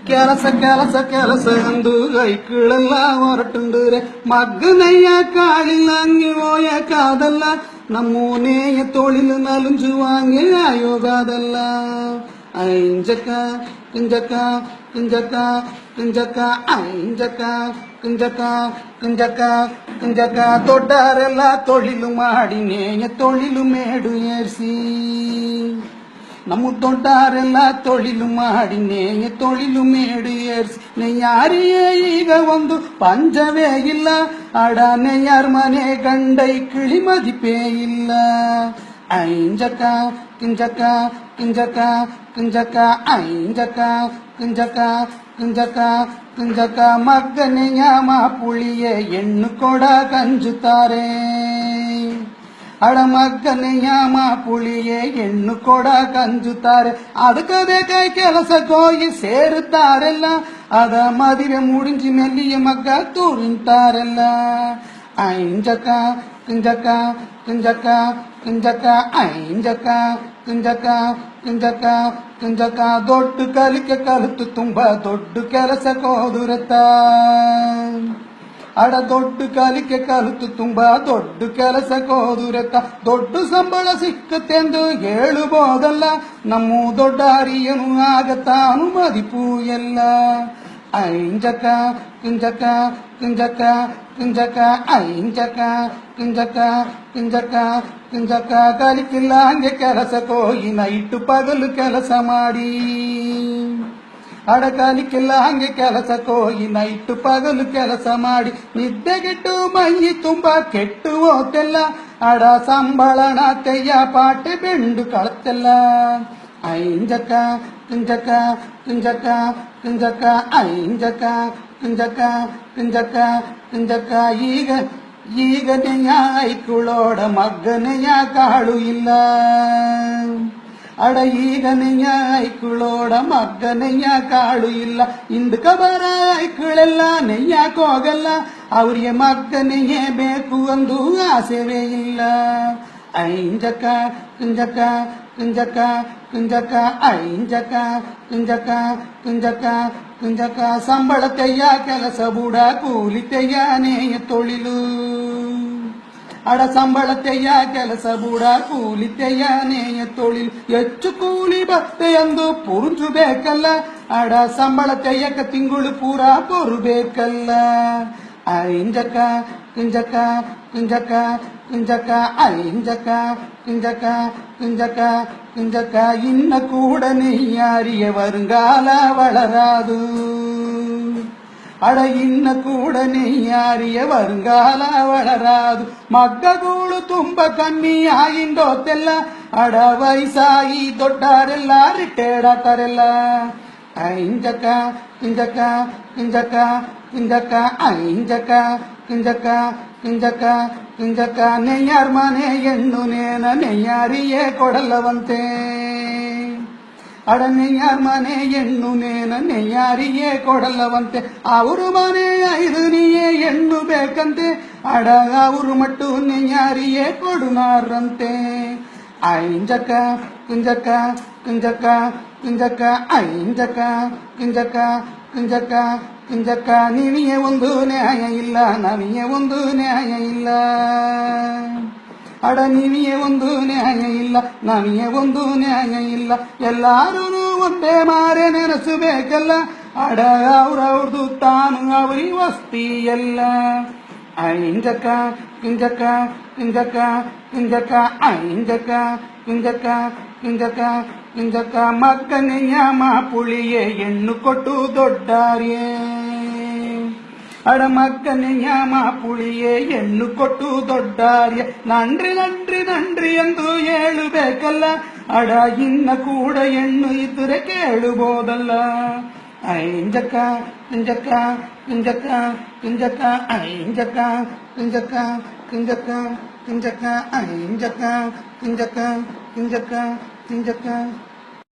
ಕೆಲಸ ಕೆಲಸ ಕೆಲಸ ಎಂದು ಕೈಕಳೆಲ್ಲ ಹೊರಟುಂಡ್ರೆ ಮಗ್ಗನಯ್ಯ ಕಾಲಿಲ್ಲ ಹಂಗೆ ಹೋಯಕಾದಲ್ಲ ನಮ್ಮೂನೆಯ ತೊಳಿಲು ನಲುಂಜುವಾಂಗೆ ಆಯೋಗಾದಲ್ಲ ಐಂಜಕ ಕಿಂಜಕ ಕಿಂಜಕ ಕಿಂಜಕ ಐಂಜಕ ಕಿಂಜಕ ಕಿಂಜಕ ಕಿಂಜಕ ದೊಡ್ಡರೆಲ್ಲ ತೊಳಿಲು ಮಾಡಿ ನೇಯ ತೊಳಿಲು ಮೇಡು ಏರ್ಸಿ ನಮ್ಮ ದೊಡ್ಡರೆಲ್ಲ ತೊಳಿಲು ಮಾಡಿ ನೇಯ ತೊಳಿಲು ಮೇಡು ಏರ್ಸಿ ನೆಯ್ಯಾರಿಯೇ ಈಗ ಒಂದು ಪಂಜವೇ ಇಲ್ಲ ಅಡ ನೆಯ್ಯಾರ ಮನೆ ಗಂಡೈ ಕಿಳಿ ಮದಿಪೇ ಇಲ್ಲ ಐಂಜಕ ಕಿಂಜಕ ಕಿಂಜಕ ಕಿಂಜಕ ಐಂಜಕ ಕಿಂಜಕ ಕಿಂಜಕ ಕಿಂಜಕ ಮಗ್ಗನೆಯ ಮಾಪುಳಿಯೇ ಹೆಣ್ಣು ಕೊಡ ಕಂಜುತ್ತಾರೆ ಅಡ ಮಗ್ಗನೆಯ ಮಾಪುಳಿಯೇ ಹೆಣ್ಣು ಕೊಡ ಕಂಜುತ್ತಾರೆ ಅದಕ್ಕದೇ ಕೈ ಕೆಲಸಕ್ಕೋಗಿ ಸೇರುತ್ತಾರೆಲ್ಲ ಅದ ಮದುವೆ ಮುಡಿಂಜಿ ಮೆಲ್ಲಿಯ ಮಗ್ಗ ತೂರಿಂತಾರೆಲ್ಲ ಐಂಜಕ ಕಿಂಜಕ ಕಿಂಜಕ ಕಿಂಜಕ ಐಂಜಕ ಕಿಂಜಕ ಕಿಂಜಕ ಕಿಂಜಕ ದೊಡ್ಡ ಕಲಿಕೆ ಕಲಿತು ತುಂಬಾ ದೊಡ್ಡ ಕೆಲಸಕ್ಕೆ ಹೋದುರತ್ತ ಅಡ ದೊಡ್ಡ ಕಲಿಕೆ ಕಲಿತು ತುಂಬಾ ದೊಡ್ಡ ಕೆಲಸಕ್ಕೆ ಹೋದುರತ್ತ ದೊಡ್ಡ ಸಂಬಳ ಸಿಕ್ಕತ್ತೆಂದು ಹೇಳಬಹುದಲ್ಲ ನಮ್ಮ ದೊಡ್ಡ ಹರಿಯನು ಆಗ ತಾನು ಮದಿಪು ಎಲ್ಲ ಐಂಜಕ ಕಿಂಜಕ ಕಿಂಜಕ ಕಿಂಜಕ ಐಂಜಕ ಕಿಂಜಕ ಕಿಂಜಕ ಕಿಂಜಕ ಕಲಿಕಿಲ್ಲ ಹಂಗೆ ಕೆಲಸಕ್ಕೆ ಹೋಗಿ ನೈಟು ಪಗಲು ಕೆಲಸ ಮಾಡಿ ಅಡ ಕಲಿಕಿಲ್ಲ ಹಂಗೆ ಕೆಲಸಕ್ಕೆ ಹೋಗಿ ನೈಟು ಪಗಲು ಕೆಲಸ ಮಾಡಿ ನಿದ್ದೆಗೆಟ್ಟು ಮೈ ತುಂಬಾ ಕೆಟ್ಟು ಹೋತೆಲ್ಲ ಅಡ ಸಂಬಳನ ತೆಯ್ಯ ಪಾಟೆ ಬೆಂಡು ಕಳತೆಲ್ಲ ಐಂಜಕ ಕಿಂಜಕ ಕಿಂಜಕ ಕಿಂಜಕ ಐಂಜಕ ಕಿಂಜಕ ಕಿಂಜಕ ಕಿಂಜಕ ಈಗ ನೆಯ್ಯ ಐಕುಳೋಡ ಮಗ್ಗನೆಯ ಕಾಳು ಇಲ್ಲ ಅಡ ಈಗ ನೆಯ್ಯ ಐಕುಳೋಡ ಮಗ್ಗನೆಯ ಕಾಳು ಇಲ್ಲ ಹಿಂದಕ ಬರ ಐಕುಳೆಲ್ಲ ನೆಯ್ಯಾಕ ಹೋಗಲ್ಲ ಅವ್ರಿಗೆ ಮಗ್ಗನೆಯೇ ಬೇಕು ಅಂದು ಆಸೆವೇ ಇಲ್ಲ ಐಂಜಕ ಕಿಂಜಕ ಕಿಂಜಕ ಕಿಂಜಕ ಐಂಜಕ ಕಿಂಜಕ ಕಿಂಜಕ ಕಿಂಜಕ ಸಂಬಳ ತೆಯ್ಯ ಕೆಲಸ ಬುಡ ಕೂಲಿ ತೆಯ್ಯ ನೇಯ ತೊಳಿಲು ಅಡ ಸಂಬಳ ತೆಯ್ಯ ಕೆಲಸ ಬುಡ ಕೂಲಿ ತೆಯ್ಯ ನೇಯ ತೊಳಿಲು ಹೆಚ್ಚು ಕೂಲಿ ಬತ್ತೆ ಎಂದು ಪುರುಜು ಬೇಕಲ್ಲ ಅಡ ಸಂಬಳ ತೆಯ್ಯಕ ತಿಂಗಳು ಪೂರ ಪೊರುಬೇಕಲ್ಲ ಐಂಜಕ ಕಿಂಜಕ ಕಿಂಜಕ ಕಿಂಜಕ ಐಂಜಕ ಕಿಂಜಕ ಕಿಂಜಕ ಕಿಂಜಕ ಇನ್ನ ಕೂಡ ನೆಯ್ಯಾರಿಯ வருங்கால வளராது ಅಡ ಇನ್ನ ಕೂಡ ನೆಯ್ಯಾರಿಯ வருங்கால வளராது ಮಗ್ಗಗಳು ತುಂಬ ಕಮ್ಮಿ ಆಗಿಂದೋತೆಲ್ಲ ಅಡ ವಯಸ್ಸಾಗಿ ದೊಡ್ಡರೆಲ್ಲ ರಿಟೈರ್ಡ್ ಆಗ್ತಾರೆಲ್ಲ ಐಂಜಕ ಕಿಂಜಕ ಕಿಂಜಕ ಕಿಂಜಕ ಐಂಜಕ ಕಿಂಜಕ ಕಿಂಜಕ ಕಿಂಜಕ ನೆಯ್ಯಾರ ಮನೆ ಹೆಣ್ಣು ನೇನ ನೆಯ್ಯಾರಿಯೇ ಕೊಡಲ್ಲವಂತೆ ಅಡ ನೆಯ್ಯಾರ ಮನೆ ಹೆಣ್ಣು ನೇನ ನೆಯ್ಯಾರಿಯೇ ಕೊಡಲ್ಲವಂತೆ ಅವರು ಮನೆ ಐದು ನೀಯೇ ಹೆಣ್ಣು ಬೇಕಂತೆ ಅಡ ಅವರು ಮಟ್ಟು ನೆಯ್ಯಾರಿಯೇ ಕೊಡುನಾರಂತೆ ಐಂಜಕ ಕಿಂಜಕ ಕಿಂಜಕ ಕಿಂಜಕ ಐಂಜಕ ಕಿಂಜಕ ಕಿಂಜಕ ಕಿಂಜಕ ನಿನಗೆ ಒಂದು ನ್ಯಾಯ ಇಲ್ಲ ನನಗೆ ಒಂದು ನ್ಯಾಯ ಇಲ್ಲ ಅಡ ನಿನಗೆ ಒಂದು ನ್ಯಾಯ ಇಲ್ಲ ನನಗೆ ಒಂದು ನ್ಯಾಯ ಇಲ್ಲ ಎಲ್ಲಾರೂ ಒಂದೇ ಮಾರೆ ನೆನೆಸಬೇಕಲ್ಲ ಅಡ ಅವ್ರವ್ರದು ತಾನು ಅವರಿ ವಸ್ತಿ ಎಲ್ಲ ಐಂಜಕ ಕಿಂಜಕ ಕಿಂಜಕ ಕಿಂಜಕ ಐಂಜಕ ಕಿಂಜಕ ಕಿಂಜಕ ಕಿಂಜಕ ಮಗ್ಗನೆಯ ಮಾಪುಳಿಯೇ ಹೆಣ್ಣು ಕೊಟ್ಟು ದೊಡ್ಡಾರ್ಯೇ ಅಡ ಮಗ್ಗನೆಯ ಮಾಪುಳಿಯೇ ಹೆಣ್ಣು ಕೊಟ್ಟು ದೊಡ್ಡಾರ್ಯ ನನ್ರಿ ನನ್ರಿ ನನ್ರಿ ಎಂದು ಹೇಳಬೇಕಲ್ಲ ಅಡ ಇನ್ನ ಕೂಡ ಹೆಣ್ಣು ಇದ್ರೆ ಕೇಳಬಹುದಲ್ಲ ಐಂಜಕ ಕಿಂಜಕ ಕಿಂಜಕ ಕಿಂಜಕ ಐಂಜಕ ಕಿಂಜಕ ಕಿಂಜಕ ಕಿಂಜಕ ಐಂಜಕ ಕಿಂಜಕ ಕಿಂಜಕ ಕಿಂಜಕ